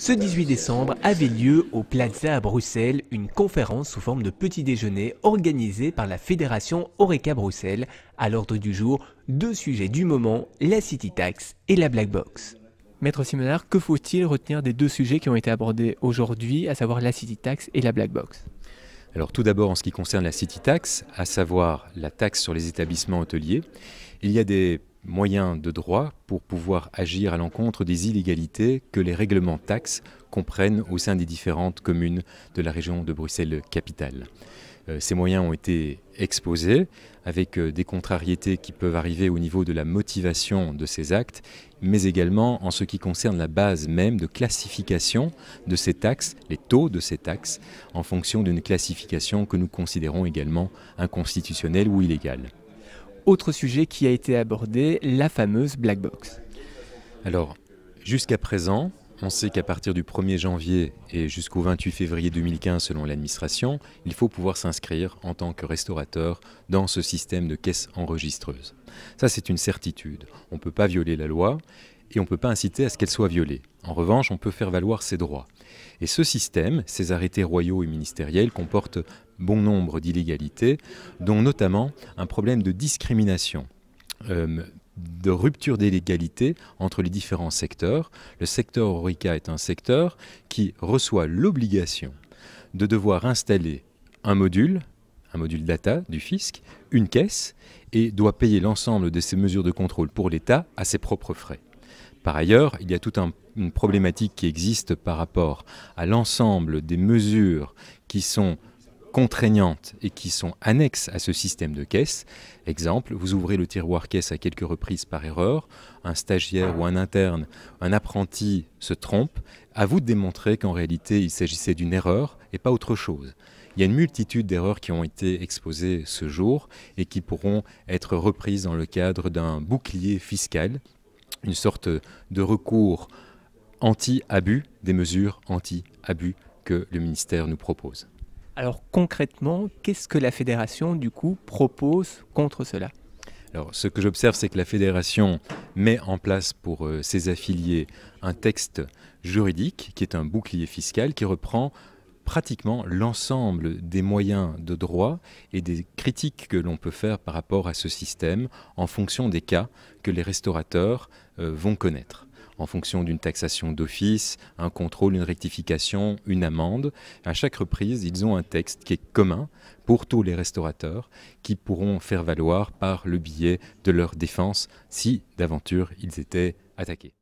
Ce 18 décembre avait lieu au Plaza à Bruxelles une conférence sous forme de petit déjeuner organisée par la Fédération Horeca Bruxelles. À l'ordre du jour, deux sujets du moment, la City Tax et la Black Box. Maître Simonard, que faut-il retenir des deux sujets qui ont été abordés aujourd'hui, à savoir la City Tax et la Black Box? Alors tout d'abord en ce qui concerne la City Tax, à savoir la taxe sur les établissements hôteliers, il y a des moyens de droit pour pouvoir agir à l'encontre des illégalités que les règlements taxes comprennent au sein des différentes communes de la région de Bruxelles-Capitale. Ces moyens ont été exposés avec des contrariétés qui peuvent arriver au niveau de la motivation de ces actes, mais également en ce qui concerne la base même de classification de ces taxes, les taux de ces taxes, en fonction d'une classification que nous considérons également inconstitutionnelle ou illégale. Autre sujet qui a été abordé, la fameuse Black Box. Alors, jusqu'à présent, on sait qu'à partir du 1er janvier et jusqu'au 28 février 2015 selon l'administration, il faut pouvoir s'inscrire en tant que restaurateur dans ce système de caisse enregistreuse. Ça, c'est une certitude. On ne peut pas violer la loi et on ne peut pas inciter à ce qu'elle soit violée. En revanche, on peut faire valoir ses droits. Et ce système, ces arrêtés royaux et ministériels, comportent bon nombre d'illégalités, dont notamment un problème de discrimination, de rupture d'égalité entre les différents secteurs. Le secteur Horeca est un secteur qui reçoit l'obligation de devoir installer un module data du fisc, une caisse, et doit payer l'ensemble de ces mesures de contrôle pour l'État à ses propres frais. Par ailleurs, il y a toute une problématique qui existe par rapport à l'ensemble des mesures qui sont contraignantes et qui sont annexes à ce système de caisse. Exemple, vous ouvrez le tiroir caisse à quelques reprises par erreur, un stagiaire ou un interne, un apprenti se trompe, à vous de démontrer qu'en réalité il s'agissait d'une erreur et pas autre chose. Il y a une multitude d'erreurs qui ont été exposées ce jour et qui pourront être reprises dans le cadre d'un bouclier fiscal, une sorte de recours anti-abus, des mesures anti-abus que le ministère nous propose. Alors concrètement, qu'est-ce que la fédération du coup propose contre cela? Alors, ce que j'observe, c'est que la fédération met en place pour ses affiliés un texte juridique qui est un bouclier fiscal qui reprend pratiquement l'ensemble des moyens de droit et des critiques que l'on peut faire par rapport à ce système en fonction des cas que les restaurateurs vont connaître. En fonction d'une taxation d'office, un contrôle, une rectification, une amende. À chaque reprise, ils ont un texte qui est commun pour tous les restaurateurs qui pourront faire valoir par le biais de leur défense si d'aventure ils étaient attaqués.